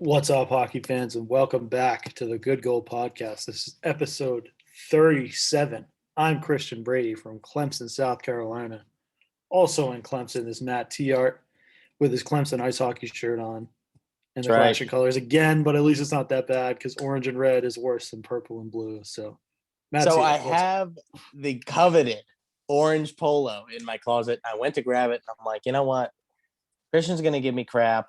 What's up, hockey fans, and welcome back to the Good Goal Podcast. This is episode 37. I'm Christian Brady from Clemson, South Carolina. Also in Clemson is Matt Tiart with his Clemson ice hockey shirt on and the clashing colors again, but at least it's not that bad because orange and red is worse than purple and blue. So, Matt So Tiart, I have the coveted orange polo in my closet. I went to grab it. And I'm like, you know what? Christian's going to give me crap.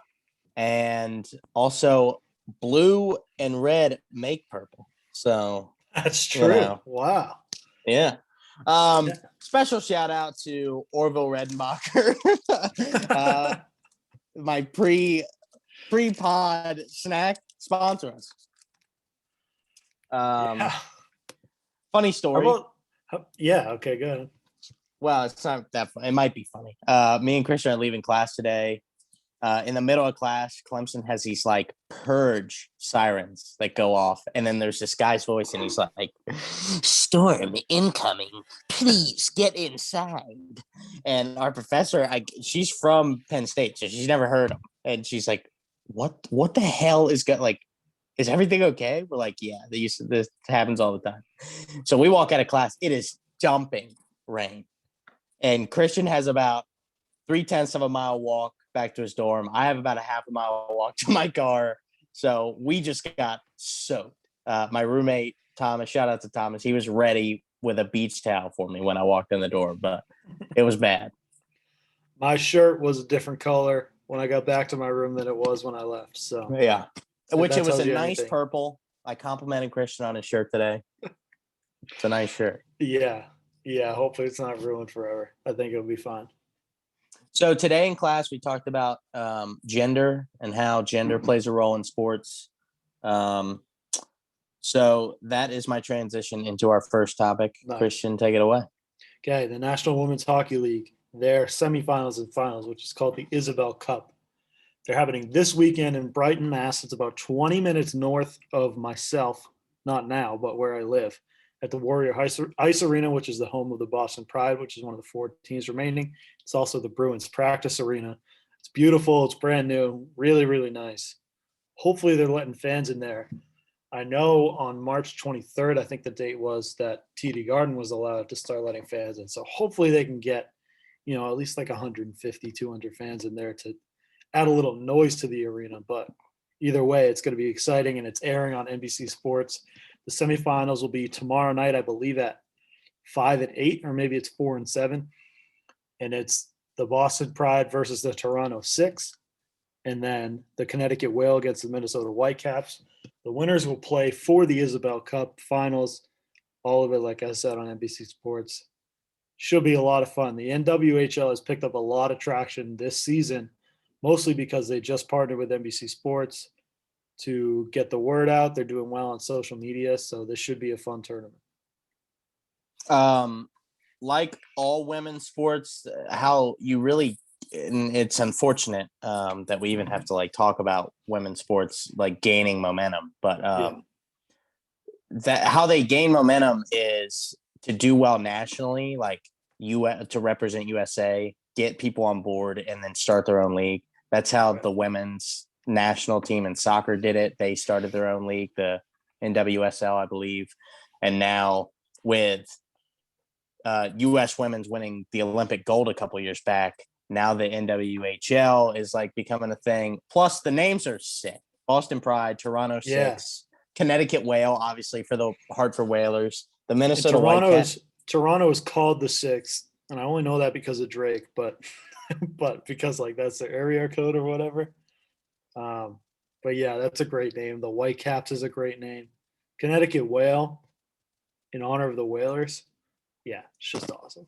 And also, blue and red make purple. So that's true. Wow. Yeah. Special shout out to Orville Redenbacher, my pre-pod snack sponsor us. Funny story. Okay, go ahead. Well, it's not that funny. It might be funny. Me and Christian are leaving class today. In the middle of class, Clemson has these like purge sirens that go off. And then there's this guy's voice and he's like, "Storm incoming, please get inside." And our professor, she's from Penn State, so she's never heard him. And she's like, what the hell is is everything okay? We're like, yeah, this happens all the time. So we walk out of class. It is dumping rain. And Christian has about 0.3 of a mile walk back to his dorm. I have about a half a mile walk to my car. So we just got soaked. My roommate, Thomas, shout out to Thomas. He was ready with a beach towel for me when I walked in the door, but it was bad. My shirt was a different color when I got back to my room than it was when I left. So yeah, which it was a nice purple. I complimented Christian on his shirt today. It's a nice shirt. Yeah. Hopefully it's not ruined forever. I think it'll be fine. So today in class, we talked about gender and how gender plays a role in sports. So that is my transition into our first topic. Nice. Christian, take it away. Okay, the National Women's Hockey League, their semifinals and finals, which is called the Isobel Cup. They're happening this weekend in Brighton, Mass. It's about 20 minutes north of myself, not now, but where I live, at the Warrior Ice Arena, which is the home of the Boston Pride, which is one of the 4 teams remaining. It's also the Bruins practice arena. It's beautiful. It's brand new. Really, really nice. Hopefully they're letting fans in there. I know on March 23rd, I think the date was that TD Garden was allowed to start letting fans in. So hopefully they can get, at least like 150, 200 fans in there to add a little noise to the arena. But either way, it's going to be exciting, and it's airing on NBC Sports. The semifinals will be tomorrow night, I believe, at 5 and 8, or maybe it's 4 and 7. And it's the Boston Pride versus the Toronto Six. And then the Connecticut Whale against the Minnesota Whitecaps. The winners will play for the Isobel Cup finals. All of it, like I said, on NBC Sports. Should be a lot of fun. The NWHL has picked up a lot of traction this season, mostly because they just partnered with NBC Sports to get the word out. They're doing well on social media, so this should be a fun tournament. Like all women's sports, how you really, and it's unfortunate that we even have to talk about women's sports gaining momentum, but that how they gain momentum is to do well nationally, to represent USA, get people on board, and then start their own league. That's how the women's national team in soccer did it. They started their own league, the NWSL, I believe. And now with U.S. women's winning the Olympic gold a couple years back, now the NWHL is becoming a thing. Plus the names are sick. Boston Pride, Toronto Six, Connecticut Whale, obviously for the Hartford Whalers, the Minnesota Whitecaps. Toronto is called the Six, and I only know that because of Drake, but because that's their area code or whatever. But yeah, that's a great name. The Whitecaps is a great name. Connecticut Whale, in honor of the Whalers. Yeah, it's just awesome.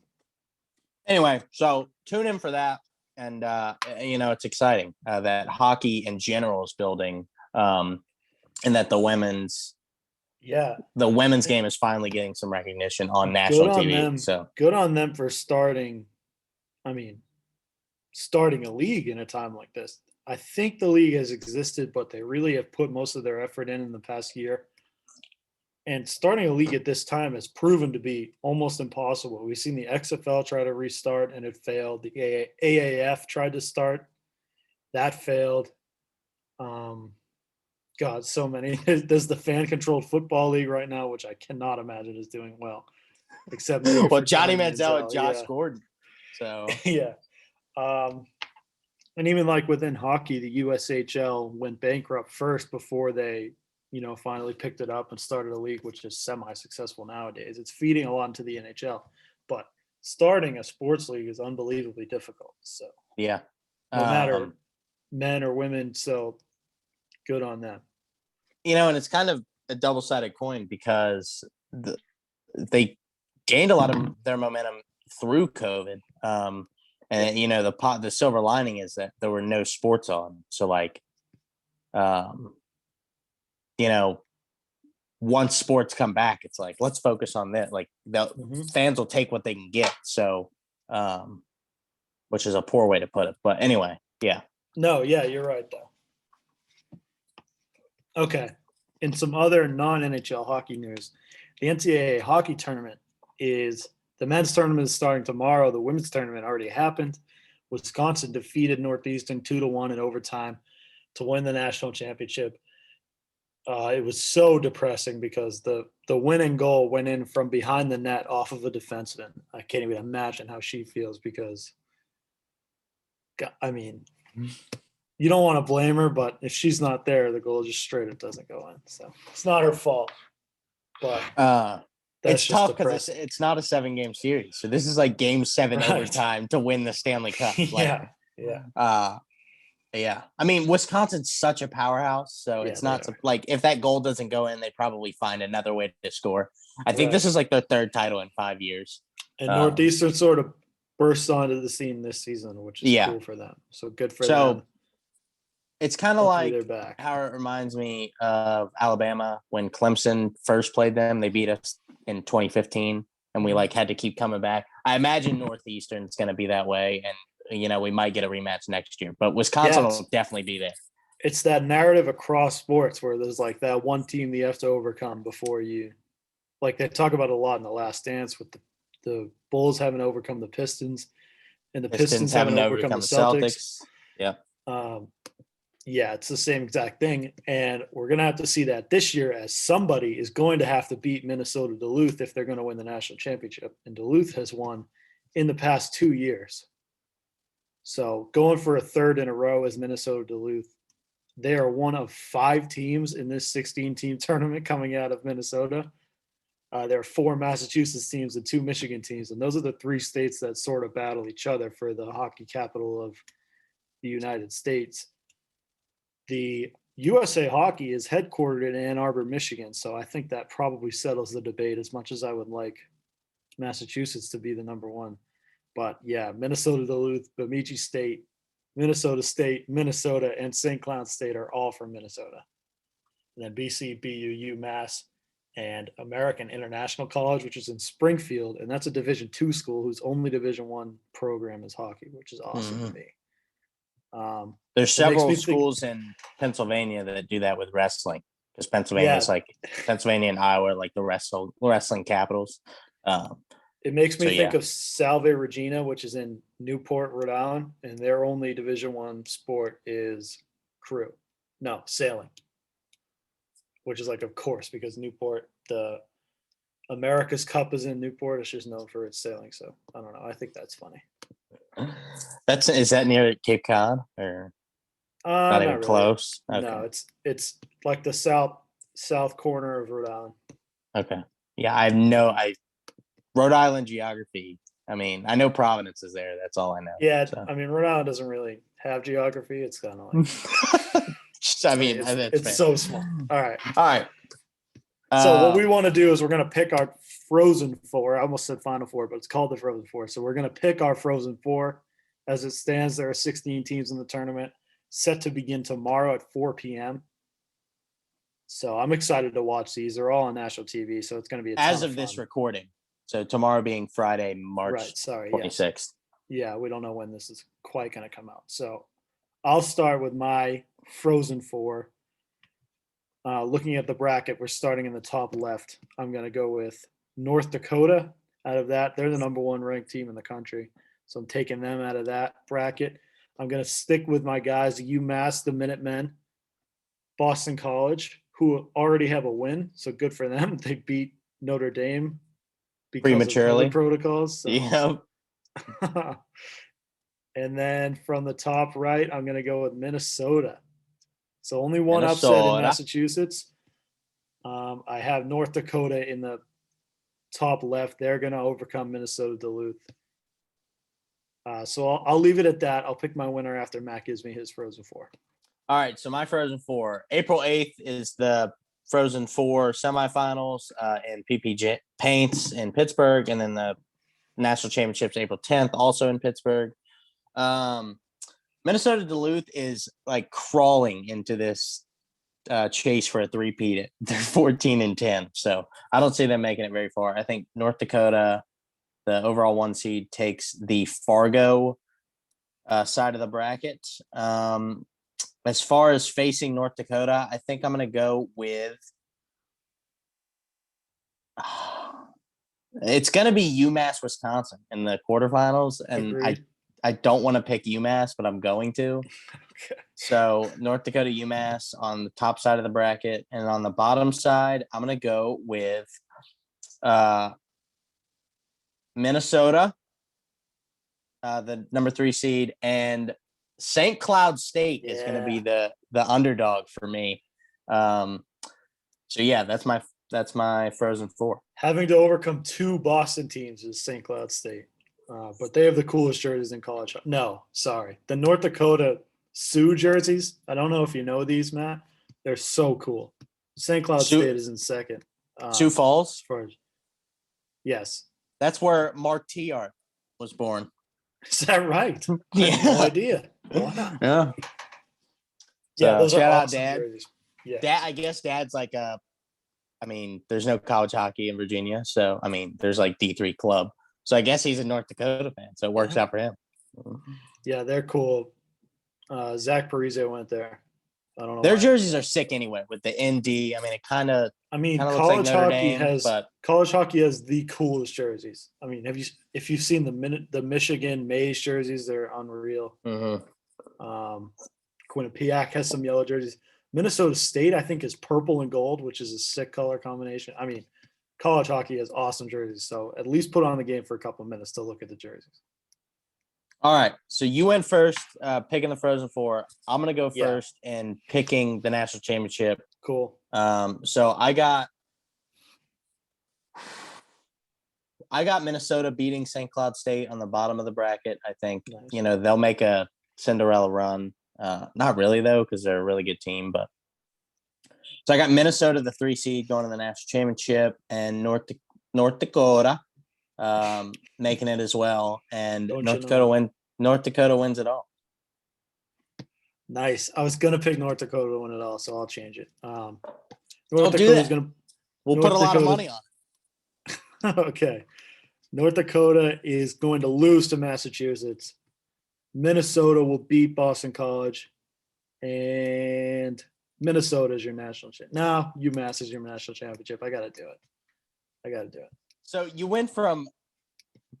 Anyway, so tune in for that. And, it's exciting that hockey in general is building and that the women's game is finally getting some recognition on national TV. So good on them for starting a league in a time like this. I think the league has existed, but they really have put most of their effort in the past year. And starting a league at this time has proven to be almost impossible. We've seen the XFL try to restart, and it failed. The AAF tried to start. That failed. God, so many. There's the fan-controlled football league right now, which I cannot imagine is doing well, except maybe Well, for Johnny Johnny Manziel and Manziel. Josh Yeah. Gordon. So Yeah. And even like within hockey, the USHL went bankrupt first before they, finally picked it up and started a league, which is semi-successful nowadays. It's feeding a lot into the NHL, but starting a sports league is unbelievably difficult. So yeah. no matter men or women, so good on them. And it's kind of a double-sided coin because they gained a lot of their momentum through COVID. And the silver lining is that there were no sports on. So once sports come back, it's like, let's focus on that. Like the fans will take what they can get. So, which is a poor way to put it, but anyway, yeah. No, yeah, you're right though. Okay. In some other non-NHL hockey news, the NCAA hockey tournament the men's tournament is starting tomorrow. The women's tournament already happened. Wisconsin defeated Northeastern 2-1 in overtime to win the national championship. It was so depressing because the winning goal went in from behind the net off of a defenseman. I can't even imagine how she feels because, I mean, you don't want to blame her, but if she's not there, the goal just straight up doesn't go in. So it's not her fault. But it's tough because it's not a 7-game series. So this is like game 7 overtime to win the Stanley Cup. Yeah. Yeah. I mean, Wisconsin's such a powerhouse, so it's not like if that goal doesn't go in, they probably find another way to score. I think this is like their 3rd title in 5 years. And Northeastern sort of burst onto the scene this season, which is cool for them. So good for them. It's kind of like how it reminds me of Alabama when Clemson first played them. They beat us in 2015, and we had to keep coming back. I imagine Northeastern is going to be that way, and we might get a rematch next year, but Wisconsin will definitely be there. It's that narrative across sports where there's like that one team you have to overcome before you, like they talk about a lot in The Last Dance with the Bulls having overcome the Pistons and the Pistons having overcome the Celtics. Yeah. Yeah, it's the same exact thing. And we're going to have to see that this year as somebody is going to have to beat Minnesota Duluth if they're going to win the national championship. And Duluth has won in the past 2 years. So going for a 3rd in a row as Minnesota Duluth. They are one of 5 teams in this 16-team tournament coming out of Minnesota. There are 4 Massachusetts teams and 2 Michigan teams, and those are the 3 states that sort of battle each other for the hockey capital of the United States. The USA Hockey is headquartered in Ann Arbor, Michigan, so I think that probably settles the debate as much as I would like Massachusetts to be the number 1. But yeah, Minnesota Duluth, Bemidji State, Minnesota, and St. Cloud State are all from Minnesota. And then BC, BU, UMass, and American International College, which is in Springfield, and that's a Division II school whose only Division I program is hockey, which is awesome to me. There's several schools in Pennsylvania that do that with wrestling because Pennsylvania is Pennsylvania and Iowa are like the wrestling capitals. It makes me think of Salve Regina, which is in Newport, Rhode Island, and their only Division I sport is sailing, which is of course, because Newport, the America's Cup is in Newport. It's just known for its sailing. So I don't know. I think that's funny. Is that near Cape Cod or not even really close? Okay. No, it's like the south corner of Rhode Island. Okay. Yeah, Rhode Island geography. I mean, I know Providence is there. That's all I know. Yeah, so. I mean, Rhode Island doesn't really have geography. It's kind of like. It's so small. All right. So what we want to do is we're going to pick our Frozen Four. I almost said Final Four, but it's called the Frozen Four. So we're going to pick our Frozen Four. As it stands, there are 16 teams in the tournament, set to begin tomorrow at 4 p.m. So I'm excited to watch these. They're all on national TV, so it's going to be a ton as of this recording. So tomorrow being Friday, March 26th. Yeah, we don't know when this is quite going to come out. So I'll start with my Frozen Four. Looking at the bracket, we're starting in the top left. I'm going to go with North Dakota. Out of that, they're the number 1 ranked team in the country. So I'm taking them out of that bracket. I'm going to stick with my guys, UMass, the Minutemen. Boston College, who already have a win, so good for them. They beat Notre Dame because of Prematurely. COVID protocols. So. Yep. And then from the top right, I'm going to go with Minnesota. So only one upset in Massachusetts. I have North Dakota in the top left. They're going to overcome Minnesota Duluth. So I'll leave it at that. I'll pick my winner after Matt gives me his Frozen Four. All right, so my Frozen Four. April 8th is the Frozen Four semifinals in PPG Paints in Pittsburgh, and then the National Championships April 10th, also in Pittsburgh. Minnesota Duluth is like crawling into this chase for a three-peat. They're 14-10, so I don't see them making it very far. I think North Dakota, the overall 1 seed, takes the Fargo side of the bracket. As far as facing North Dakota, I think I'm going to go with it's going to be UMass Wisconsin in the quarterfinals, and Agreed. I don't want to pick UMass, but I'm going to. Okay. So North Dakota, UMass on the top side of the bracket, and on the bottom side, I'm going to go with Minnesota, the number 3 seed, and St. Cloud State is going to be the underdog for me. So yeah, that's my Frozen Four. Having to overcome 2 Boston teams is St. Cloud State, but they have the coolest jerseys in college. No, sorry, the North Dakota Sioux jerseys. I don't know if you know these, Matt. They're so cool. St. Cloud State is in second. Sioux Falls. Yes, that's where Mark Tiart was born. Is that right? I had no idea. Wow. Yeah. So those shout are out, awesome Dad. jerseys. Yeah. Dad, I guess Dad's like there's no college hockey in Virginia, so there's like D3 club. So I guess he's a North Dakota fan, so it works out for him. Yeah, they're cool. Zach Parise went there. I don't know. Their jerseys are sick anyway with the ND. It kind of. College hockey but college hockey has the coolest jerseys. If you've seen the Michigan Mays jerseys, they're unreal. Mm-hmm. Quinnipiac has some yellow jerseys. Minnesota State, I think, is purple and gold, which is a sick color combination. College hockey has awesome jerseys, so at least put on the game for a couple of minutes to look at the jerseys. All right, so you went first, picking the Frozen Four. I'm gonna go first and picking the national championship. Cool. So I got Minnesota beating St. Cloud State on the bottom of the bracket. I think they'll make a Cinderella run. Not really though, because they're a really good team. But so I got Minnesota, the 3 seed, going to the national championship, and North Dakota making it as well. And North Dakota wins it all. Nice. I was gonna pick North Dakota to win it all, so I'll change it. We'll put a lot of money on it. Okay. North Dakota is going to lose to Massachusetts. Minnesota will beat Boston College, and Minnesota is your national champ. No, UMass is your national championship. I got to do it. So you went from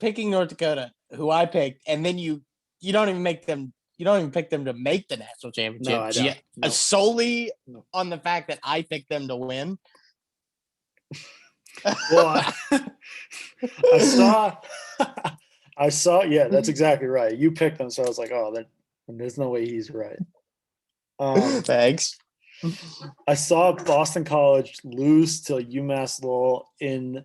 picking North Dakota, who I picked, and then you don't even pick them to make the national championship. No, I don't. No. Solely on the fact that I picked them to win. Well, I saw. Yeah, that's exactly right. You picked them, so I was like, oh, there's no way he's right. Thanks. I saw Boston College lose to UMass Lowell in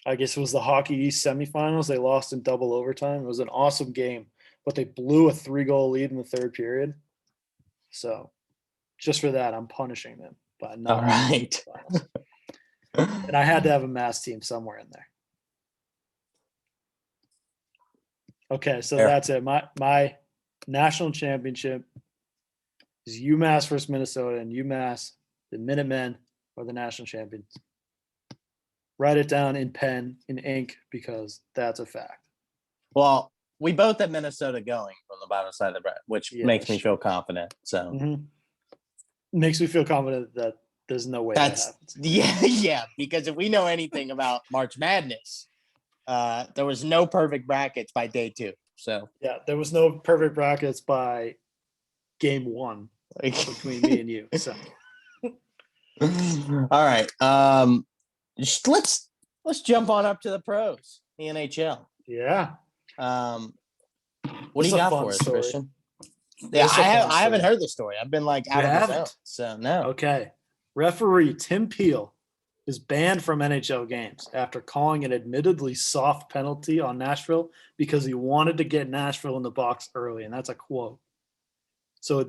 I guess it was the Hockey East semifinals. They lost in double overtime. It was an awesome game, but they blew a 3-goal lead in the third period. So just for that, I'm punishing them. But all right. And I had to have a Mass team somewhere in there. Okay, so that's it. My national championship is UMass versus Minnesota, and UMass, the Minutemen, are the national champions. Write it down in pen, in ink, because that's a fact. Well, we both have Minnesota going from the bottom side of the bracket, which makes me feel confident. So makes me feel confident that there's no way that happens. Yeah, because if we know anything about March Madness, there was no perfect brackets by day 2. So yeah, there was no perfect brackets by game 1. between me and you. So all right. Let's jump on up to the pros, the NHL. yeah. What do It's you a got fun for us, story. Christian? Yeah, It's a fun I haven't story. heard the story. I've been like out You of the zone. haven't? So no. Okay. Referee Tim Peel is banned from NHL games after calling an admittedly soft penalty on Nashville because he wanted to get Nashville in the box early, and that's a quote. So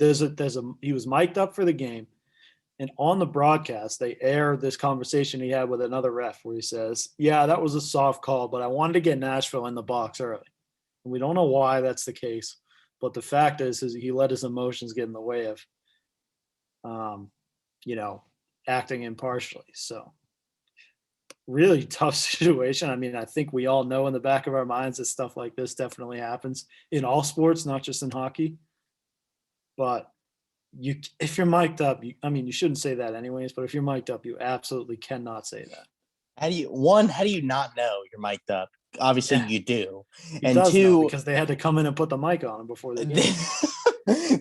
he was mic'd up for the game, and on the broadcast they air this conversation he had with another ref where he says, "Yeah, that was a soft call, but I wanted to get Nashville in the box early." And we don't know why that's the case, but the fact is he let his emotions get in the way of, um, acting impartially. So really tough situation. I mean, I think we all know in the back of our minds that stuff like this definitely happens in all sports, not just in hockey. But if you're mic'd up, you shouldn't say that anyways, but if you're mic'd up, you absolutely cannot say that. How do you not know you're mic'd up? Obviously you do. He and does know two, because they had to come in and put the mic on him before the game.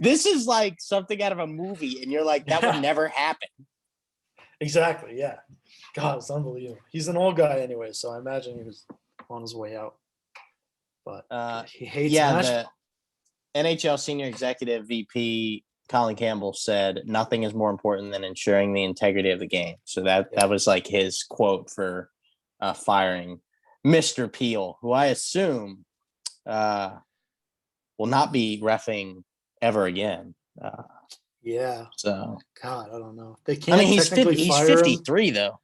this is like something out of a movie, and you're like, that would never happen. Exactly. Yeah. God, it's unbelievable. He's an old guy anyway, so I imagine he was on his way out. But he hates Nashville. The NHL senior executive VP Colin Campbell said nothing is more important than ensuring the integrity of the game. So that was like his quote for firing Mr. Peel, who I assume will not be reffing ever again. Yeah. So God, I don't know. They can't. he's 53 though.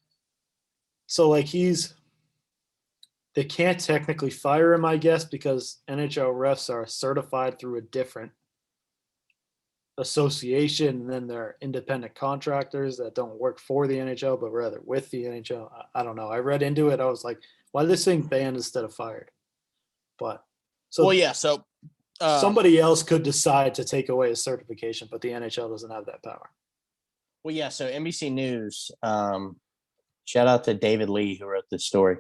So like they can't technically fire him, I guess, because NHL refs are certified through a different association, and then they're independent contractors that don't work for the NHL, but rather with the NHL. I don't know. I read into it. I was like, why are they saying banned instead of fired? But somebody else could decide to take away a certification, but the NHL doesn't have that power. Well, yeah. So NBC News, shout out to David Lee who wrote this story.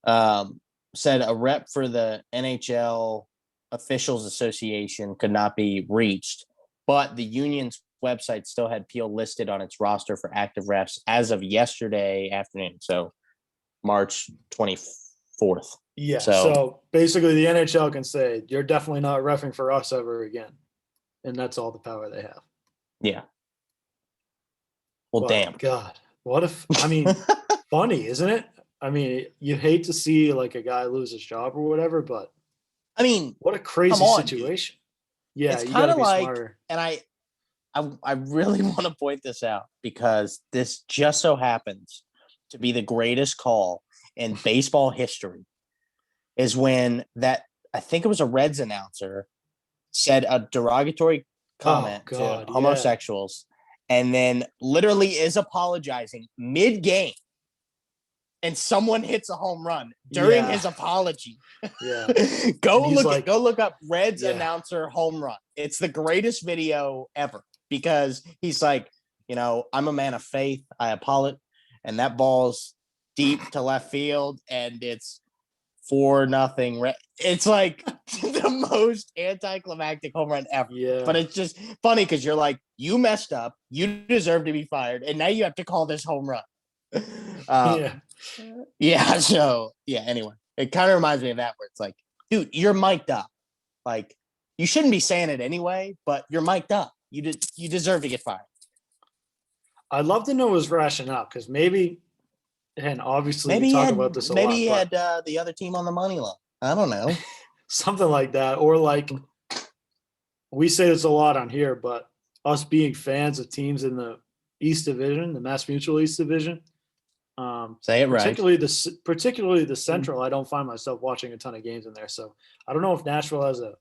Said a rep for the NHL Officials Association could not be reached, but the union's website still had Peel listed on its roster for active refs as of yesterday afternoon. So March 24th. Yeah. So basically the NHL can say, you're definitely not reffing for us ever again. And that's all the power they have. Yeah. Well, damn. God, what if, funny, isn't it? I mean, you hate to see like a guy lose his job or whatever, but what a crazy situation. Dude. Yeah, it's you gotta be like, smarter. And I really want to point this out because this just so happens to be the greatest call in baseball history. Is when I think it was a Reds announcer said a derogatory comment to homosexuals, and then literally is apologizing mid-game, and someone hits a home run during his apology. Yeah. Go look up Reds announcer home run. It's the greatest video ever because he's like, I'm a man of faith. I apologize, and that ball's deep to left field, and it's 4-0. It's like the most anticlimactic home run ever. Yeah. But it's just funny because you're like, you messed up, you deserve to be fired, and now you have to call this home run. So anyway, it kind of reminds me of that where it's like, dude, you're mic'd up. Like, you shouldn't be saying it anyway, but you're mic'd up. You deserve to get fired. I'd love to know his rationale because maybe. And obviously, we talk about this a lot. Maybe he had the other team on the money line. I don't know. Something like that. Or like, we say this a lot on here, but us being fans of teams in the East Division, the Mass Mutual East Division. Say it right. Particularly the Central, I don't find myself watching a ton of games in there. So I don't know if Nashville has a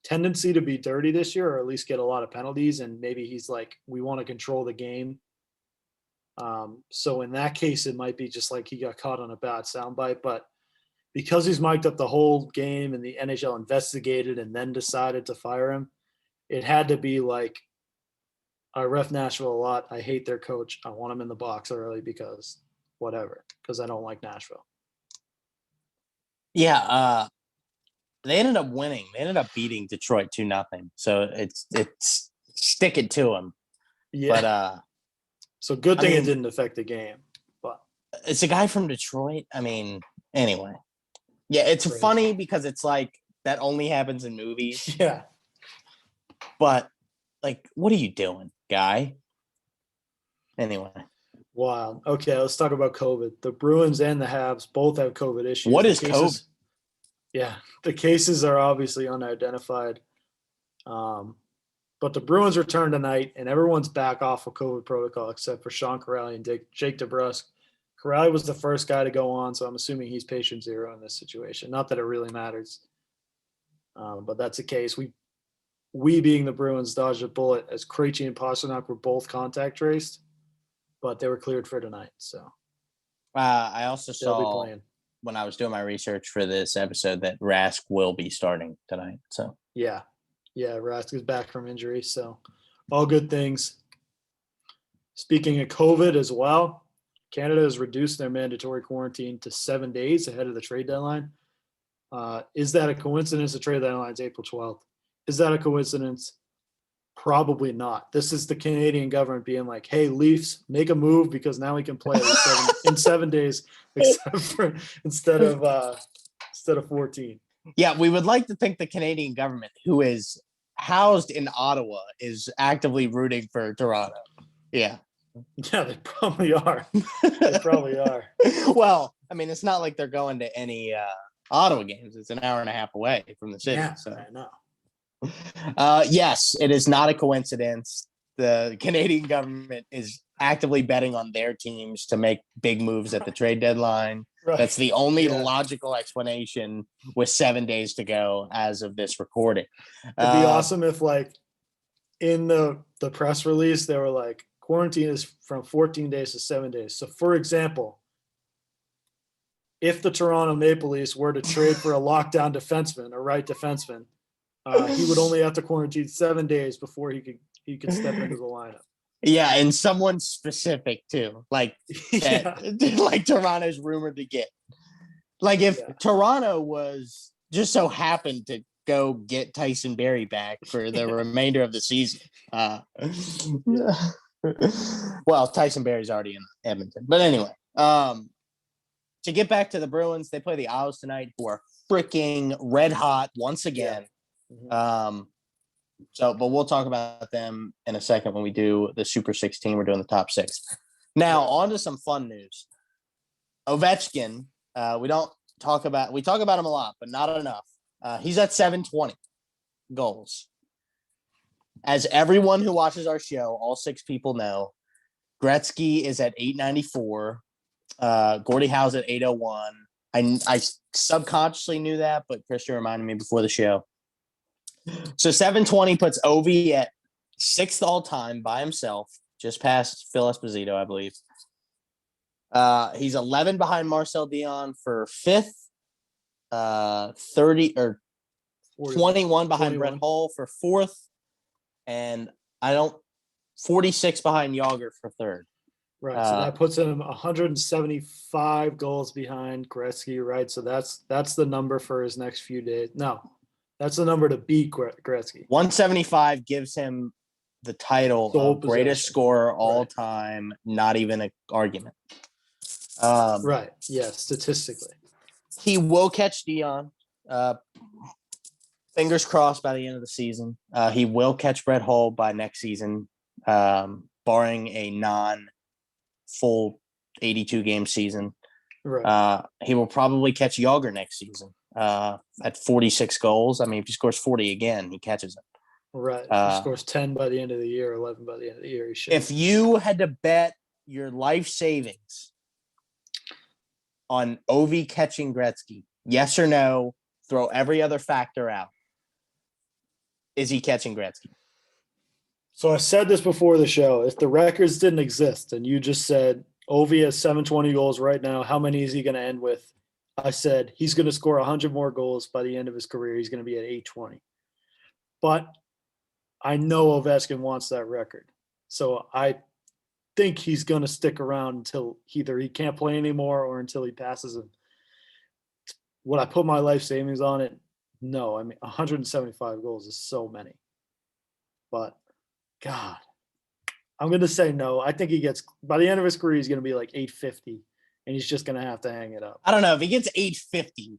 tendency to be dirty this year or at least get a lot of penalties. And maybe he's like, we want to control the game. So in that case, it might be just like he got caught on a bad soundbite, but because he's mic'd up the whole game and the NHL investigated and then decided to fire him, it had to be like, I ref Nashville a lot. I hate their coach. I want him in the box early because I don't like Nashville. Yeah. They ended up winning. They ended up beating Detroit 2-0. So it's stick it to them. Yeah. But so good I thing mean- it didn't affect the game. But it's a guy from Detroit. I mean, anyway. Yeah, it's Crazy. funny because it's like that only happens in movies. yeah. But like, what are you doing, guy? Anyway, Wow. Okay, let's talk about COVID. The Bruins and the Habs both have COVID issues. What The is cases, Yeah, the cases are obviously unidentified. But the Bruins return tonight, and everyone's back off of COVID protocol except for Sean Corrali and Jake DeBrusk. Corrali was the first guy to go on, so I'm assuming he's patient zero in this situation. Not that it really matters, but that's the case. We being the Bruins dodged a bullet as Krejci and Pasternak were both contact traced, but they were cleared for tonight. So I also they'll be saw playing. when I was doing my research for this episode that Rask will be starting tonight. So Yeah, Rask is back from injury, so all good things. Speaking of COVID as well, Canada has reduced their mandatory quarantine to 7 days ahead of the trade deadline. Is that a coincidence? The trade deadline is April 12th. Is that a coincidence? Probably not. This is the Canadian government being like, hey, Leafs, make a move because now we can play in 7 days instead of 14. yeah, we would like to think the Canadian government, who is housed in Ottawa, is actively rooting for Toronto. Yeah. Yeah, they probably are. They probably are. Well, I mean, it's not like they're going to any Ottawa games. It's an hour and a half away from the city. Yeah, So I know. Yes, it is not a coincidence. The Canadian government is actively betting on their teams to make big moves at the trade deadline. Right. That's the only Yeah. logical explanation with 7 days to go as of this recording. It'd be awesome if, like, in the press release, they were like, quarantine is from 14 days to 7 days. So, for example, if the Toronto Maple Leafs were to trade for a lockdown defenseman, a right defenseman, he would only have to quarantine 7 days before he could step into the lineup. Yeah, and someone specific too, like Yeah. that, like Toronto's rumored to get. Like if Toronto was just so happened to go get Tyson Berry back for the remainder of the season. Well, Tyson Berry's already in Edmonton, but anyway. To get back to the Bruins, they play the Isles tonight, who are freaking red hot once again. Yeah. But we'll talk about them in a second when we do the Super 16. We're doing the top 6. Now, on to some fun news. Ovechkin, we talk about him a lot, but not enough. He's at 720 goals. As everyone who watches our show, all 6 people know, Gretzky is at 894. Gordie Howe's at 801. I subconsciously knew that, but Christian reminded me before the show. So 720 puts Ovi at 6th all time by himself, just past Phil Esposito, I believe. He's 11 behind Marcel Dion for 5th. 21 behind Brett Hull for 4th, and 46 behind Yager for 3rd. Right, so that puts him 175 goals behind Gretzky, right? So that's the number for his next few days. No, that's the number to beat Gretzky. 175 gives him the title of greatest scorer all time, not even an argument. Right, yeah, statistically. He will catch Dion. Fingers crossed by the end of the season. He will catch Brett Hull by next season, barring a non-full 82-game season. Right. He will probably catch Yager next season at 46 goals. I mean, if he scores 40 again, he catches him. Right. If he scores 10 by the end of the year, 11 by the end of the year, he should. If you had to bet your life savings on Ovi catching Gretzky, yes or no, throw every other factor out, is he catching Gretzky? So I said this before the show. If the records didn't exist and you just said Ovi has 720 goals right now, how many is he going to end with? I said he's going to score 100 more goals by the end of his career. He's going to be at 820. But I know Ovechkin wants that record. So I think he's going to stick around until either he can't play anymore or until he passes him. Would I put my life savings on it? No. I mean, 175 goals is so many. But, God, I'm going to say no. I think he gets by the end of his career, he's going to be like 850, and he's just going to have to hang it up. I don't know if he gets 850,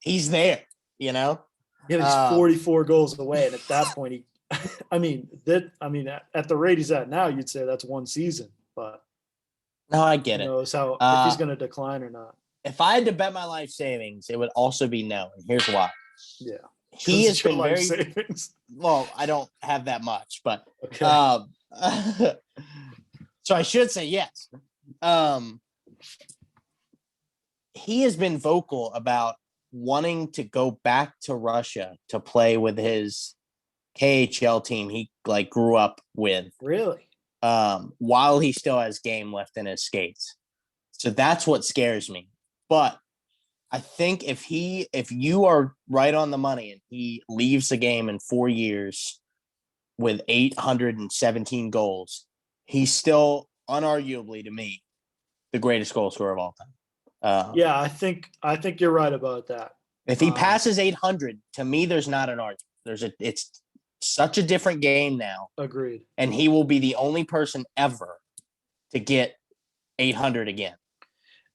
he's there. You know, Yeah, he's 44 goals away, and at that point, he. I mean, at the rate he's at now, you'd say that's one season, but no, I get who it. knows if he's going to decline or not. If I had to bet my life savings, it would also be no, and here's why. Yeah, he has been very savings. Well. I don't have that much, but okay. So I should say yes. He has been vocal about wanting to go back to Russia to play with his KHL team he like grew up with. Really? While he still has game left in his skates. So that's what scares me. But I think if you are right on the money and he leaves the game in 4 years with 817 goals, he's still unarguably to me the greatest goal scorer of all time. Yeah, I think you're right about that. If he passes 800, to me, there's not an argument. It's such a different game now. Agreed. And he will be the only person ever to get 800 again.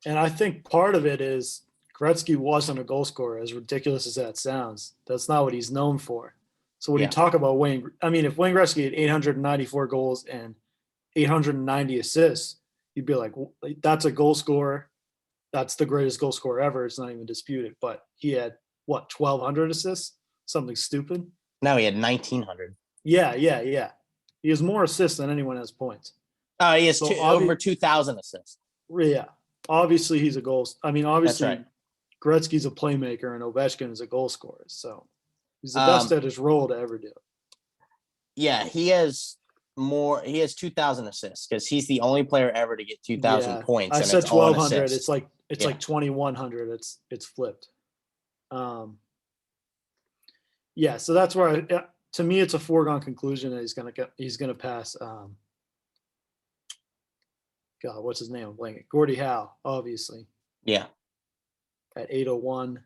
And I think part of it is Gretzky wasn't a goal scorer, as ridiculous as that sounds. That's not what he's known for. So when you talk about Wayne, I mean, if Wayne Gretzky had 894 goals and 890 assists, you'd be like, that's a goal scorer. That's the greatest goal scorer ever. It's not even disputed. But he had, 1,200 assists? Something stupid? No, he had 1,900. Yeah. He has more assists than anyone has points. He has over 2,000 assists. Yeah. Obviously, he's a goal. I mean, obviously, right. Gretzky's a playmaker and Ovechkin is a goal scorer. So he's the best at his role to ever do it. Yeah, he has 2,000 assists because he's the only player ever to get 2,000 points. I said 1,200. It's like 2,100. It's flipped. Yeah, so that's where to me it's a foregone conclusion that he's gonna pass. God, what's his name? I'm blanking. Gordie Howe, obviously. Yeah. At 801.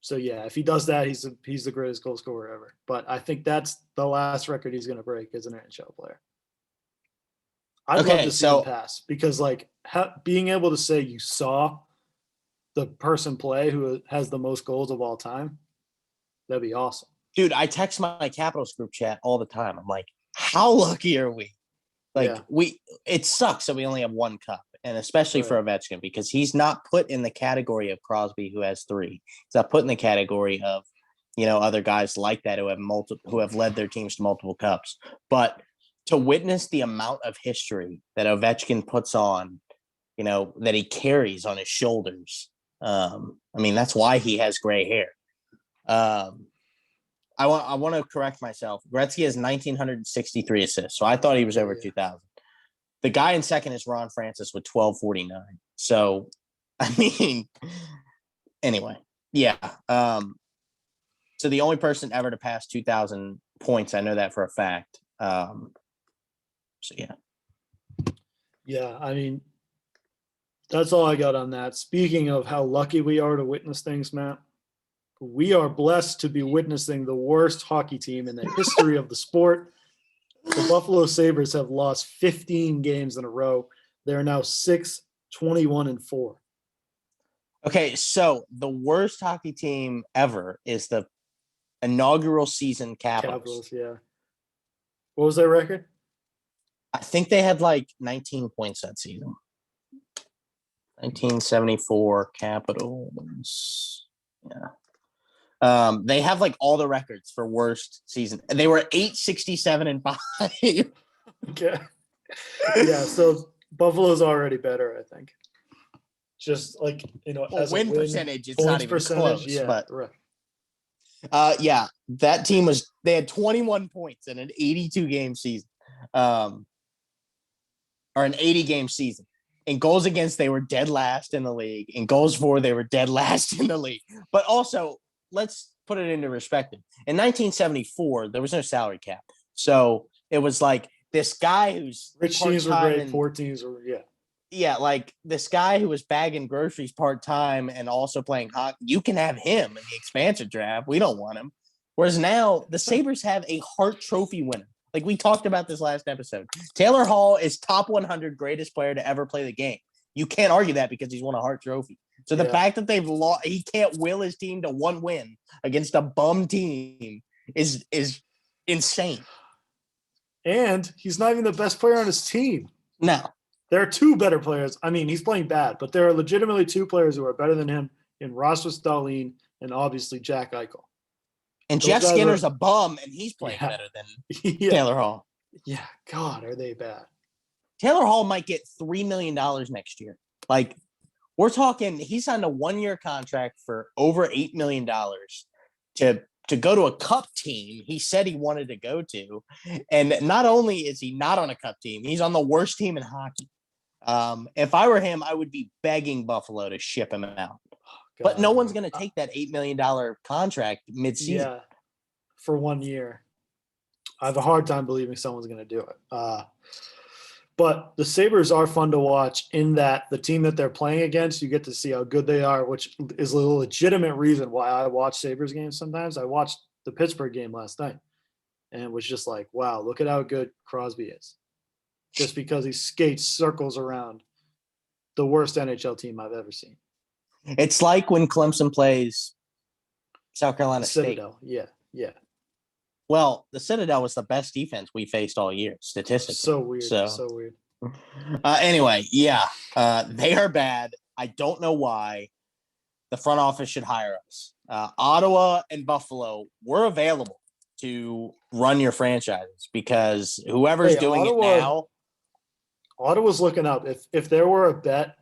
So yeah, if he does that, he's the greatest goal scorer ever. But I think that's the last record he's going to break as an NHL player. I'd love to see him pass because being able to say you saw the person play who has the most goals of all time, that'd be awesome. Dude, I text my Capitals group chat all the time. I'm like, how lucky are we? It sucks that we only have one cup, and especially for Ovechkin, because he's not put in the category of Crosby, who has 3. He's not put in the category of, other guys like that who have led their teams to multiple cups. But to witness the amount of history that Ovechkin puts on, that he carries on his shoulders. That's why he has gray hair. I want to correct myself. Gretzky has 1,963 assists, so I thought he was over 2,000. The guy in second is Ron Francis with 1,249. So, anyway, yeah. So the only person ever to pass 2,000 points, I know that for a fact. So yeah. Yeah, that's all I got on that. Speaking of how lucky we are to witness things, Matt. We are blessed to be witnessing the worst hockey team in the history of the sport. The Buffalo Sabres have lost 15 games in a row. They're now 6-21-4. Okay, so the worst hockey team ever is the inaugural season Capitals. Yeah. What was their record? I think they had 19 points that season. 1974 Capitals. Yeah. They have all the records for worst season. They were 8-67-5. Okay. Yeah, so Buffalo's already better, I think. Just as win percentage, it's not even close. Yeah, but right. Yeah, that team they had 21 points in an 82 game season. Or an 80 game season. In goals against, they were dead last in the league. In goals for, they were dead last in the league. But also, let's put it into perspective. In 1974, there was no salary cap. So it was this guy who's rich teams were great, poor teams were, Yeah, this guy who was bagging groceries part-time and also playing hockey, you can have him in the expansion draft. We don't want him. Whereas now, the Sabres have a Hart Trophy winner, Like we talked about this last episode. Taylor Hall is top 100 greatest player to ever play the game. You can't argue that because he's won a Hart Trophy. So the fact that they've lost, he can't will his team to one win against a bum team is insane. And he's not even the best player on his team. No. There are two better players. I mean, he's playing bad, but there are legitimately two players who are better than him in Rasmus Dahlin and obviously Jack Eichel. And Jeff Skinner's a bum, and he's playing better than Taylor Hall. Yeah, God, are they bad? Taylor Hall might get $3 million next year. Like, we're talking, he signed a 1-year contract for over $8 million to go to a cup team he said he wanted to go to. And not only is he not on a cup team, he's on the worst team in hockey. If I were him, I would be begging Buffalo to ship him out. But no one's going to take that $8 million contract midseason. Yeah, for 1 year. I have a hard time believing someone's going to do it. But the Sabres are fun to watch in that the team that they're playing against, you get to see how good they are, which is a legitimate reason why I watch Sabres games sometimes. I watched the Pittsburgh game last night and was just like, wow, look at how good Crosby is. Just because he skates circles around the worst NHL team I've ever seen. It's like when Clemson plays South Carolina State. Citadel, yeah. Well, the Citadel was the best defense we faced all year, statistically. So weird. Anyway, they are bad. I don't know why. The front office should hire us. Ottawa and Buffalo were available to run your franchises because whoever's doing it now. Ottawa's looking up. If there were a bet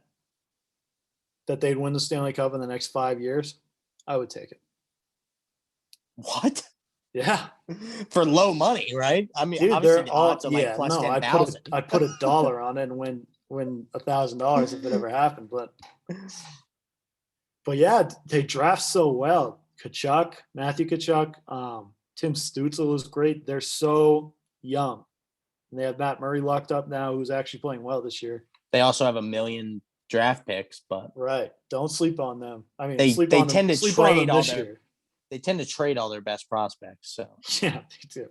that they'd win the Stanley Cup in the next 5 years, I would take it. What? Yeah. For low money, right? I mean, dude, obviously the odds are like plus 10,000. I put $1 on it and win $1,000 if it ever happened. But yeah, they draft so well. Matthew Tkachuk, Tim Stützle is great. They're so young. And they have Matt Murray locked up now, who's actually playing well this year. They also have 1 million draft picks, but right. Don't sleep on them. I mean, they tend to trade all their. They tend to trade all their best prospects. So yeah, they do.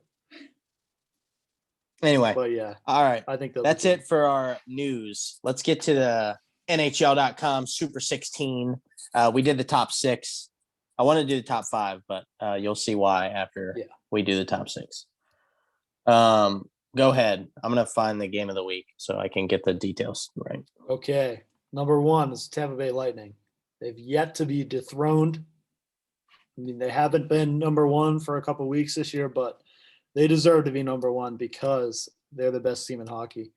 Anyway, but yeah, all right. I think that's it for our news. Let's get to the NHL.com Super 16. We did the top 6. I want to do the top 5, but you'll see why after we do the top 6. Go ahead. I'm going to find the game of the week so I can get the details right. Okay. Number 1 is Tampa Bay Lightning. They've yet to be dethroned. I mean, they haven't been number 1 for a couple of weeks this year, but they deserve to be number 1 because they're the best team in hockey.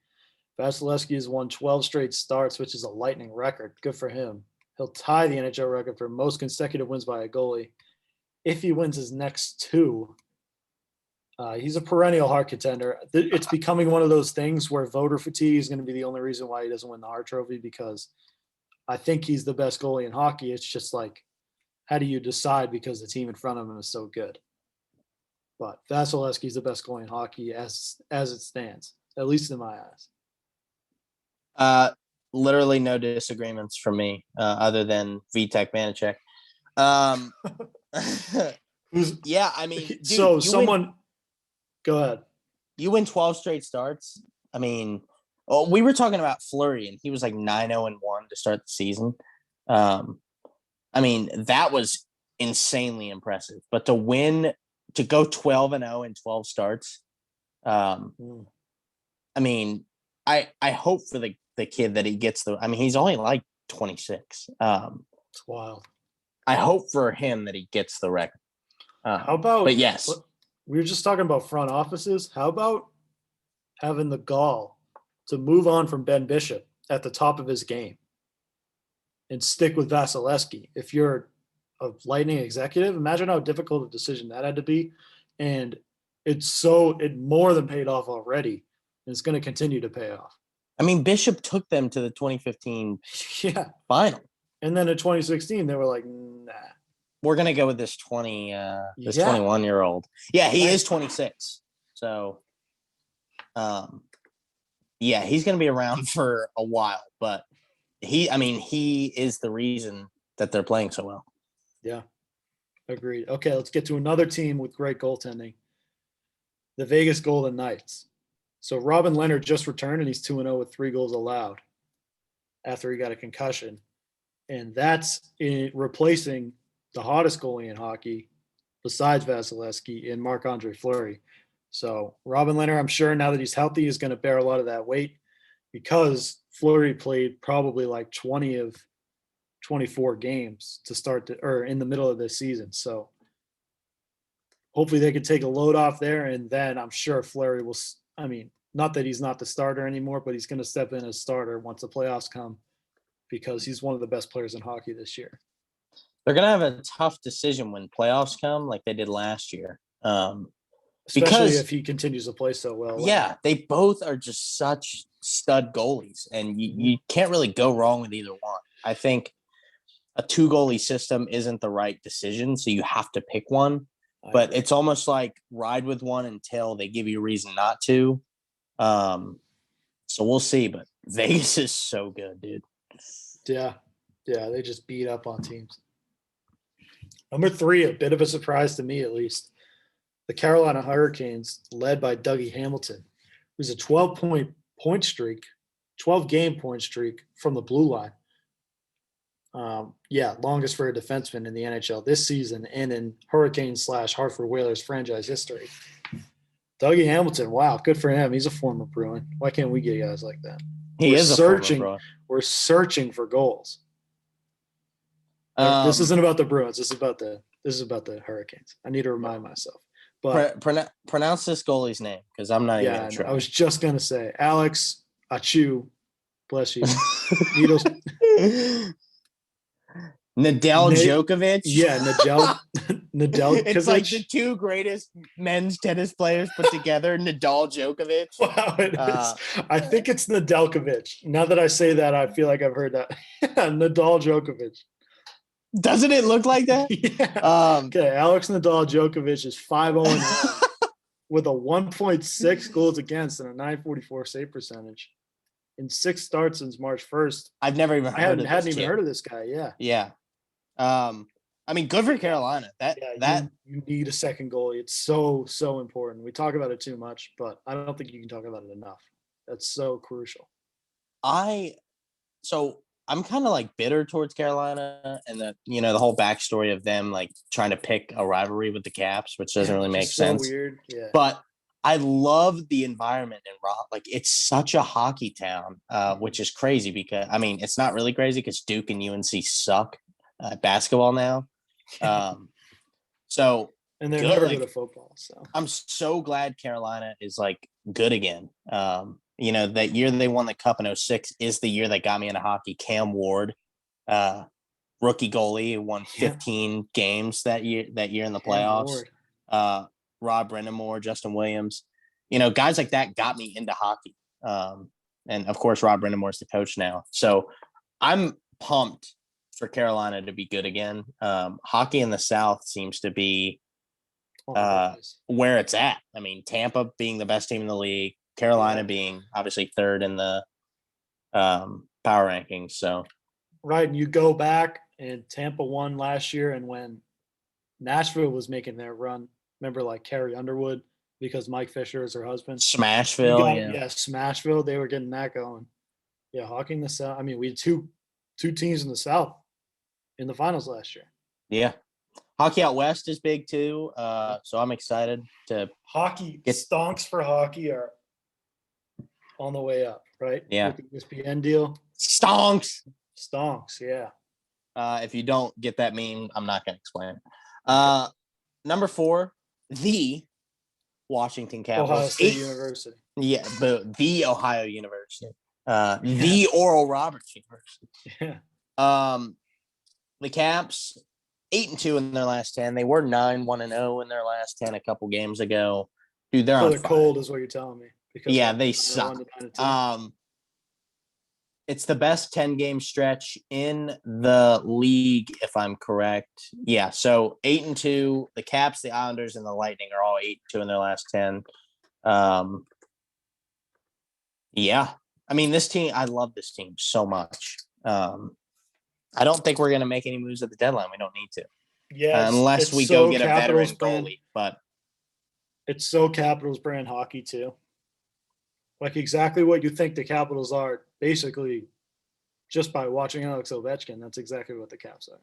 Vasilevsky has won 12 straight starts, which is a Lightning record. Good for him. He'll tie the NHL record for most consecutive wins by a goalie. If he wins his next 2, he's a perennial Hart contender. It's becoming one of those things where voter fatigue is going to be the only reason why he doesn't win the Hart Trophy, because I think he's the best goalie in hockey. It's just like, how do you decide because the team in front of him is so good? But Vasilevsky's the best goalie in hockey as it stands, at least in my eyes. Literally no disagreements from me other than Vitek Vanacek. Yeah, I mean, dude, so someone go ahead. You win 12 straight starts. I mean, we were talking about Fleury, and he was like 9-0-1 to start the season. I mean, that was insanely impressive. But to go 12-0 in 12 starts, I mean, I hope for the kid that he gets I mean, he's only like 26. It's wild. I hope for him that he gets the record. How about? But yes, we were just talking about front offices. How about having the gall to move on from Ben Bishop at the top of his game and stick with Vasilevsky? If you're a Lightning executive, imagine how difficult a decision that had to be. And it more than paid off already. And it's going to continue to pay off. I mean, Bishop took them to the 2015 final. And then in 2016, they were like, nah. We're going to go with this 21-year-old. Yeah, he is 26. So, he's going to be around for a while. But he is the reason that they're playing so well. Yeah, agreed. Okay, let's get to another team with great goaltending. the Vegas Golden Knights. So Robin Leonard just returned, and he's 2-0 with 3 goals allowed after he got a concussion. And that's replacing the hottest goalie in hockey, besides Vasilevsky, and Marc-Andre Fleury. So Robin Leonard, I'm sure now that he's healthy, is going to bear a lot of that weight because Fleury played probably like 20 of 24 games to start or in the middle of this season. So hopefully they can take a load off there. And then I'm sure Fleury will, I mean, not that he's not the starter anymore, but he's going to step in as starter once the playoffs come because he's one of the best players in hockey this year. They're going to have a tough decision when playoffs come like they did last year. Especially if he continues to play so well. Yeah, they both are just such stud goalies, and you can't really go wrong with either one. I think a 2-goalie system isn't the right decision, so you have to pick one. But it's almost like ride with one until they give you a reason not to. So we'll see, but Vegas is so good, dude. Yeah, they just beat up on teams. Number 3, a bit of a surprise to me at least. The Carolina Hurricanes, led by Dougie Hamilton, who's a 12-game point streak from the blue line. Longest for a defenseman in the NHL this season and in Hurricane/Hartford Whalers franchise history. Dougie Hamilton, wow, good for him. He's a former Bruin. Why can't we get guys like that? We're searching for goals. This isn't about the Bruins. This is about the Hurricanes. I need to remind myself. But pronounce this goalie's name because I'm not even going to try. I was just going to say Alex Achu. Bless you. Nadal Djokovic. Yeah, Nadal. It's like the 2 greatest men's tennis players put together. Nadal Djokovic. Wow, it is. I think it's Nedeljkovic. Now that I say that, I feel like I've heard that. Nadal Djokovic. Doesn't it look like that? Yeah. Okay, Alex Nadal Djokovic is 5-0 with a 1.6 goals against and a 944 save percentage in 6 starts since March 1st. I've never even heard of this. I hadn't even heard of this guy. Yeah. Yeah. I mean, good for Carolina. You need a second goalie. It's so important. We talk about it too much, but I don't think you can talk about it enough. That's so crucial. I'm kind of like bitter towards Carolina and the whole backstory of them like trying to pick a rivalry with the Caps, which doesn't really make sense. Weird. Yeah. But I love the environment in Rock. Like it's such a hockey town, which is crazy because it's not really crazy because Duke and UNC suck at basketball now. And they're never good at football. So I'm so glad Carolina is like good again. That year they won the Cup in 2006 is the year that got me into hockey. Cam Ward, rookie goalie, who won 15 games that year in the playoffs. Rob Brindamore, Justin Williams, guys like that got me into hockey. And of course, Rob Brindamore is the coach now. So I'm pumped for Carolina to be good again. Hockey in the South seems to be where it's at. I mean, Tampa being the best team in the league, Carolina being obviously 3rd in the power rankings. So, right, and you go back and Tampa won last year, and when Nashville was making their run, remember like Carrie Underwood because Mike Fisher is her husband. Smashville, Smashville. They were getting that going. Yeah, hockey in the South. I mean, we had two teams in the South in the finals last year. Yeah. Hockey out west is big too. So I'm excited to stonks for hockey are on the way up, right? Yeah. With the ESPN deal. Stonks, yeah. If you don't get that meme, I'm not going to explain it. Number 4, the Washington Capitals. Ohio State University. Yeah, but the Ohio University. The Oral Roberts University. Yeah. The Caps, 8-2 in their last 10. They were 9-1-0 in their last 10 a couple games ago. Dude, they're cold is what you're telling me. Because they suck. It's the best 10-game stretch in the league, if I'm correct. Yeah, so 8-2. The Caps, the Islanders, and the Lightning are all 8-2 in their last 10. Yeah. I mean, this team, I love this team so much. I don't think we're going to make any moves at the deadline. We don't need to. Yeah. Unless we go get a veteran goalie. But It's so Capitals brand hockey too. Like exactly what you think the Capitals are, basically, just by watching Alex Ovechkin. That's exactly what the Caps are.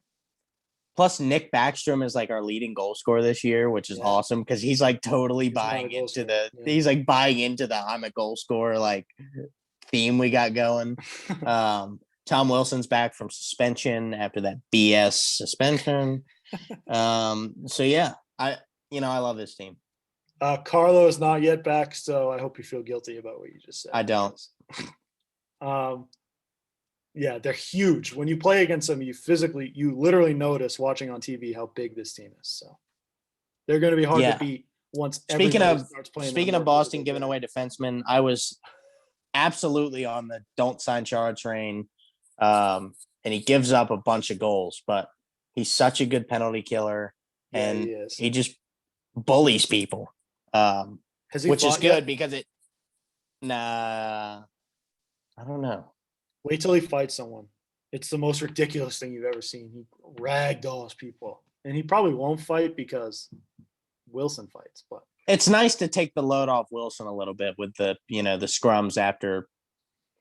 Plus, Nick Backstrom is like our leading goal scorer this year, which is awesome because he's like totally buying into he's like buying into the I'm a goal scorer like theme we got going. Tom Wilson's back from suspension after that BS suspension. So yeah, I love this team. Carlo is not yet back, so I hope you feel guilty about what you just said. I don't. Yeah, they're huge. When you play against them, you literally notice watching on TV how big this team is. So they're going to be hard to beat once everybody starts playing. Speaking of Boston giving away defensemen, I was absolutely on the don't sign Chara train. And he gives up a bunch of goals, but he's such a good penalty killer, and he just bullies people, which is good because it. Nah, I don't know. Wait till he fights someone. It's the most ridiculous thing you've ever seen. He ragdolls people, and he probably won't fight because Wilson fights. But it's nice to take the load off Wilson a little bit with the the scrums after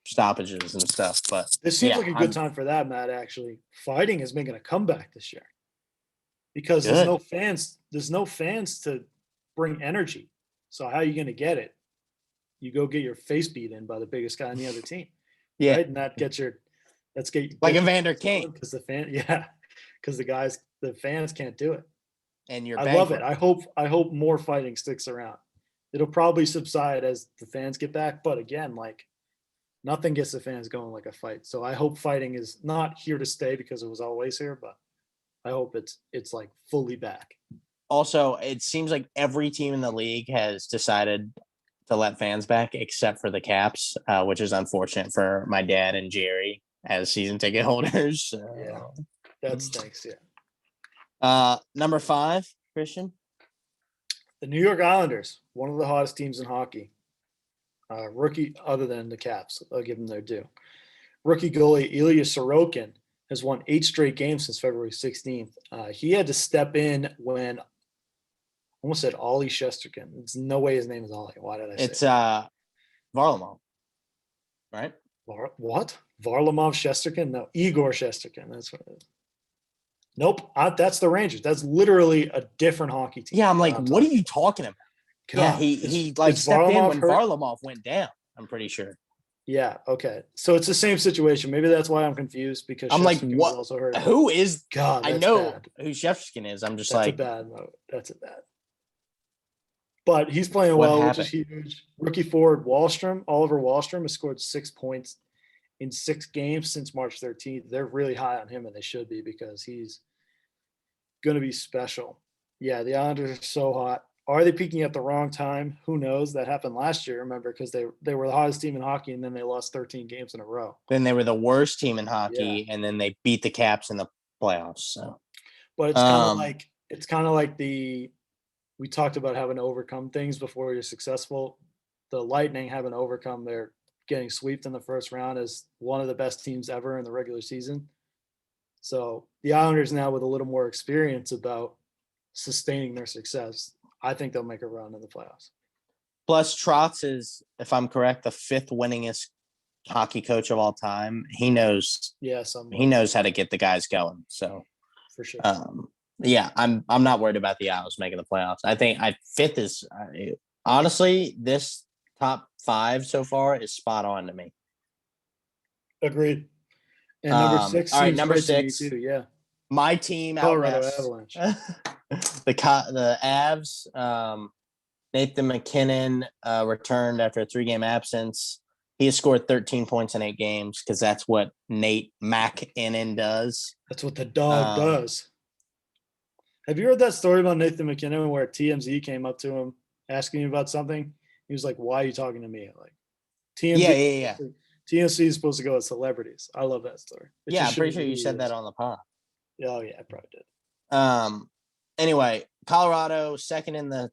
stoppages and stuff. But this seems like a good time for that, Matt. Actually, fighting is making a comeback this year because there's no fans. There's no fans to bring energy. So how are you going to get it? You go get your face beat in by the biggest guy on the other team. Yeah, right? And that gets like Evander King because the fans can't do it. And I love it. I hope more fighting sticks around. It'll probably subside as the fans get back, but again, like nothing gets the fans going like a fight. So I hope fighting is not here to stay because it was always here, but I hope it's like fully back. Also, it seems like every team in the league has decided to let fans back except for the Caps, which is unfortunate for my dad and Jerry as season ticket holders. Yeah, that stinks. Yeah. Number 5, Christian. The New York Islanders, one of the hottest teams in hockey. Rookie, other than the Caps, I'll give them their due. Rookie goalie Elias Sorokin has won 8 straight games since February 16th. He had to step in when I almost said Ollie Shesterkin. There's no way his name is Ollie. Why did I say it's Varlamov, right? What? Varlamov Shesterkin? No, Igor Shesterkin. That's what it is. Nope. That's the Rangers. That's literally a different hockey team. Yeah, I'm like, what are you talking about? God, yeah, he like stepped in when Varlamov went down, I'm pretty sure. Yeah, okay. So it's the same situation. Maybe that's why I'm confused because I'm like, what? Also hurt. Who is God? I know who Shevchkin is. I'm just that's like, a bad note. That's a bad. But he's playing well, which is huge. Rookie forward Oliver Wahlstrom has scored 6 points in 6 games since March 13th. They're really high on him, and they should be because he's going to be special. Yeah, the Islanders are so hot. Are they peaking at the wrong time? Who knows? That happened last year, remember, because they were the hottest team in hockey, and then they lost 13 games in a row. Then they were the worst team in hockey, and then they beat the Caps in the playoffs. So, but it's kind of like we talked about having to overcome things before you're successful. The Lightning haven't overcome their getting swept in the first round as one of the best teams ever in the regular season. So the Islanders now with a little more experience about sustaining their success, I think they'll make a run in the playoffs. Plus, Trotz is, if I'm correct, the 5th winningest hockey coach of all time. He knows. Yeah, he knows how to get the guys going. So, for sure. Yeah, I'm not worried about the Isles making the playoffs. I think 5th is honestly this top 5 so far is spot on to me. Agreed. And number 6. All right, number 6. Too, yeah. My team, Colorado Avalanche. the Avs. Nathan McKinnon returned after a 3-game absence. He has scored 13 points in 8 games because that's what Nate McKinnon does. That's what the dog does. Have you heard that story about Nathan McKinnon where TMZ came up to him asking him about something? He was like, "Why are you talking to me?" Like, TMZ. Yeah. TMZ is supposed to go with celebrities. I love that story. I'm pretty sure you said that on the pod. Oh yeah, I probably did. Anyway, Colorado second in the.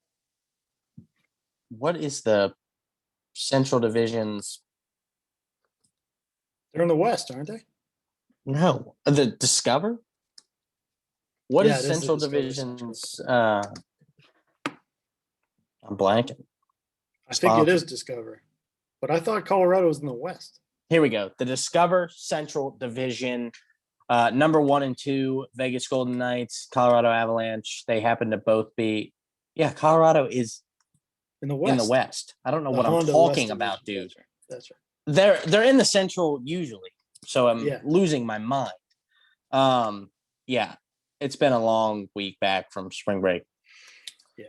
What is the Central Division's? They're in the West, aren't they? No, the Discover. What is Central Division's? I'm blanking. I think it is Discover, but I thought Colorado was in the West. Here we go. The Discover Central Division, number 1 and 2, Vegas Golden Knights, Colorado Avalanche. They happen to both be, Colorado is in the West. In the West. I don't know The what Honda I'm talking West about, Division. dude. That's right. They're in the Central usually, so I'm losing my mind. It's been a long week back from spring break. Yeah.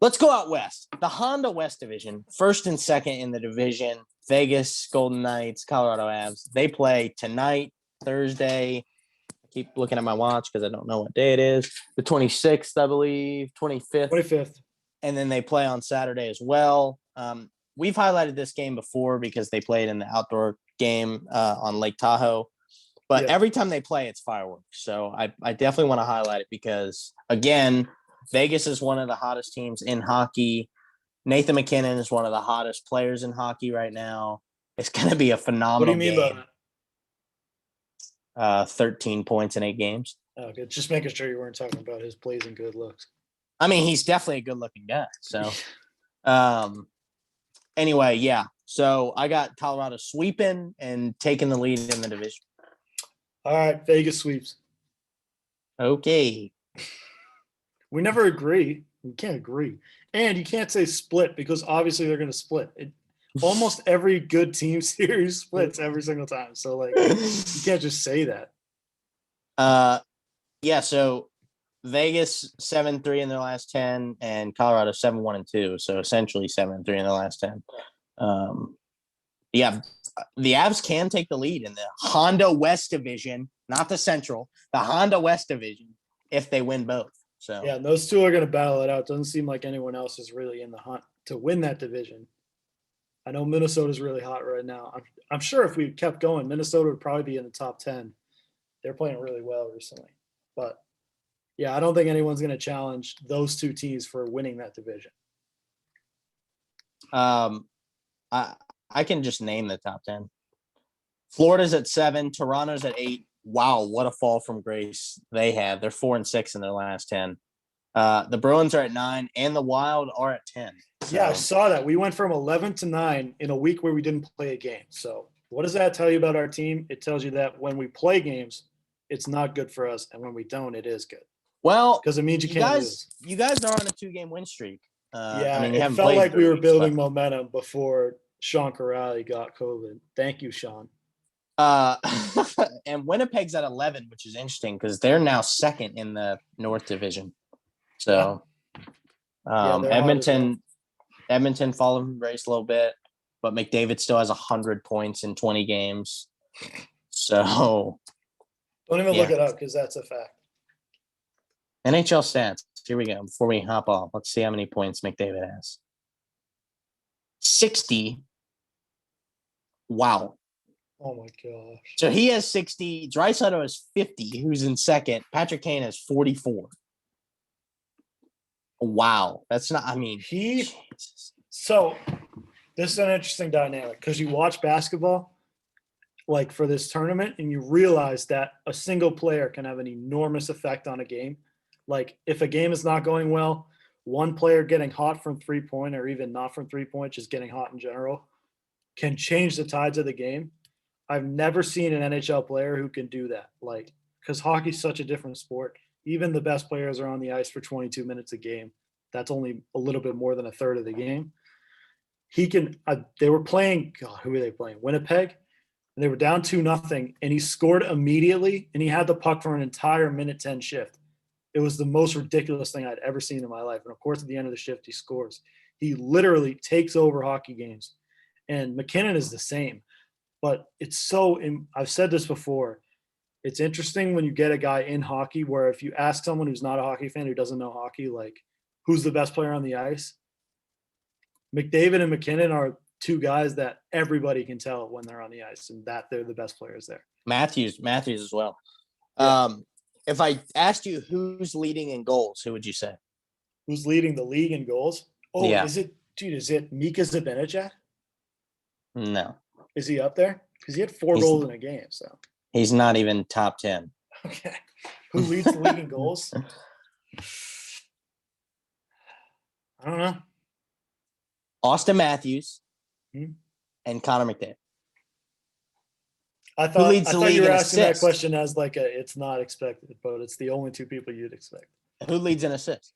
Let's go out west. The Honda West Division, first and second in the division. Vegas Golden Knights, Colorado Avs. They play tonight, Thursday. I keep looking at my watch because I don't know what day it is. The 26th, I believe, 25th. 25th. And then they play on Saturday as well. We've highlighted this game before because they played in the outdoor game on Lake Tahoe. But every time they play, it's fireworks. So I definitely want to highlight it because, again, Vegas is one of the hottest teams in hockey. Nathan McKinnon is one of the hottest players in hockey right now. It's going to be a phenomenal game. What do you mean by that? 13 points in 8 games. Okay, just making sure you weren't talking about his plays and good looks. I mean, he's definitely a good-looking guy. So, anyway, yeah. So I got Colorado sweeping and taking the lead in the division. All right, Vegas sweeps. Okay. We never agree. We can't agree. And you can't say split because obviously they're going to split. Almost every good team series splits every single time. So, like, you can't just say that. So Vegas 7-3 in their last 10 and Colorado 7-1-2. So essentially 7-3 in their last 10. The Avs can take the lead in the Honda West Division, not the Central, the Honda West Division, if they win both. So yeah, and those two are going to battle it out. Doesn't seem like anyone else is really in the hunt to win that division. I know Minnesota's really hot right now. I'm sure if we kept going, Minnesota would probably be in the top 10. They're playing really well recently. But, yeah, I don't think anyone's going to challenge those two teams for winning that division. I can just name the top 10. Florida's at 7. Toronto's at 8. Wow, what a fall from grace they had. They're 4-6 in their last 10. The Bruins are at 9, and the Wild are at 10. So. Yeah, I saw that. We went from 11 to 9 in a week where we didn't play a game. So what does that tell you about our team? It tells you that when we play games, it's not good for us, and when we don't, it is good. Well, because it means you can't lose. You guys are on a 2-game win streak. It felt like we were building momentum before Sean Corrali got COVID. Thank you, Sean. And Winnipeg's at 11, which is interesting because they're now second in the North Division. So, Edmonton followed from grace a little bit, but McDavid still has 100 points in 20 games. So, don't even look it up because that's a fact. NHL stats. Here we go. Before we hop off, let's see how many points McDavid has. 60. Wow. Oh my gosh. So he has 60. Draisaitl has 50, who's in second. Patrick Kane has 44. Wow. That's not, I mean. So this is an interesting dynamic because you watch basketball, like for this tournament, and you realize that a single player can have an enormous effect on a game. Like if a game is not going well, one player getting hot from 3-point or even not from 3-point, just getting hot in general, can change the tides of the game. I've never seen an NHL player who can do that. Like, because hockey's such a different sport. Even the best players are on the ice for 22 minutes a game. That's only a little bit more than a third of the game. He can. They were playing. God, who were they playing? Winnipeg. And they were down 2-0, and he scored immediately. And he had the puck for an entire minute 10 shift. It was the most ridiculous thing I'd ever seen in my life. And of course, at the end of the shift, he scores. He literally takes over hockey games. And McKinnon is the same. But it's so – I've said this before. It's interesting when you get a guy in hockey where if you ask someone who's not a hockey fan, who doesn't know hockey, like, who's the best player on the ice? McDavid and McKinnon are two guys that everybody can tell when they're on the ice and that they're the best players there. Matthews as well. Yeah. If I asked you who's leading in goals, who would you say? Who's leading the league in goals? Oh, yeah. Is it Mika Zibanejad? No. Is he up there? Because he had 4 goals in a game. So he's not even top 10. Okay. Who leads the league in goals? I don't know. Austin Matthews, Hmm. and Connor McDavid. I thought leads the you league were in asking that assists? question as like it's not expected, but it's the only two people you'd expect. Who leads in assists?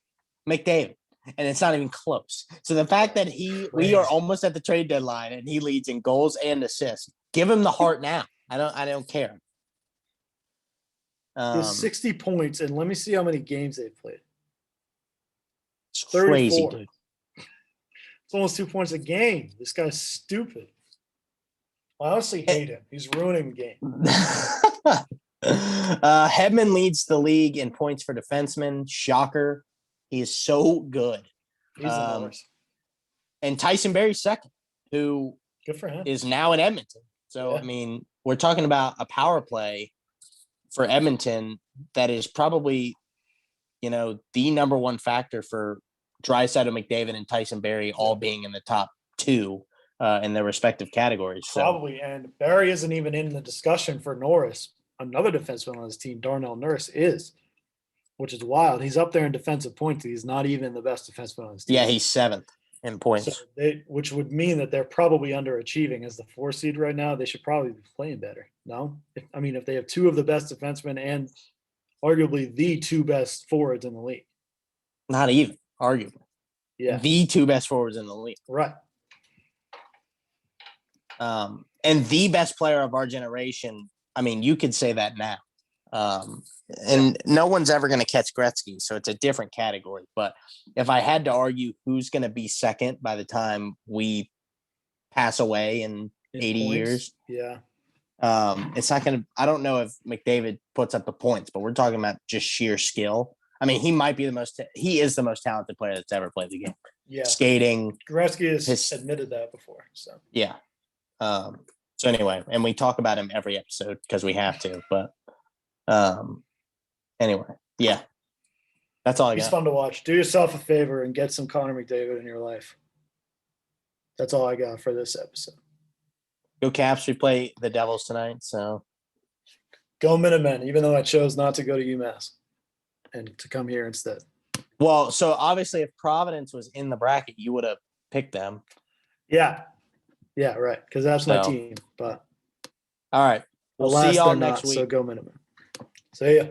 McDavid. And it's not even close. So the fact that we are almost at the trade deadline and he leads in goals and assists, give him the heart now. I don't care. He has 60 points, and let me see how many games they've played. It's crazy, 34. dude. It's almost 2 points a game. This guy's stupid. I honestly hate him. He's ruining the game. Hedman leads the league in points for defensemen. Shocker. He is so good. He's the worst. And Tyson Berry's second, who Good for him. is now in Edmonton. So, Yeah. I mean, we're talking about a power play for Edmonton that is probably, the number one factor for Draisaitl, McDavid, and Tyson Berry all being in the top two in their respective categories. Probably. And Barry isn't even in the discussion for Norris. Another defenseman on his team, Darnell Nurse, is, which is wild. He's up there in defensive points. He's not even the best defenseman on his team. Yeah, he's seventh in points. So which would mean that they're probably underachieving as the 4 seed right now. They should probably be playing better. No? If they have two of the best defensemen and arguably the two best forwards in the league. Not even, arguably. Yeah. The two best forwards in the league. Right. And the best player of our generation, you could say that now. And no one's ever going to catch Gretzky, so it's a different category. But if I had to argue who's going to be second by the time we pass away in 80 points, years, yeah, it's not going to. I don't know if McDavid puts up the points, but we're talking about just sheer skill. He might be he is the most talented player that's ever played the game. Yeah, skating. Gretzky has admitted that before. So yeah. So anyway, and we talk about him every episode because we have to. But anyway, yeah, that's all I got. He's fun to watch. Do yourself a favor and get some Connor McDavid in your life. That's all I got for this episode. Go Caps. We play the Devils tonight, so go Minutemen, even though I chose not to go to UMass and to come here instead. Well, so obviously if Providence was in the bracket, you would have picked them. Yeah, right, because that's my team. But all right, we'll see y'all next week. So go Minutemen. See ya.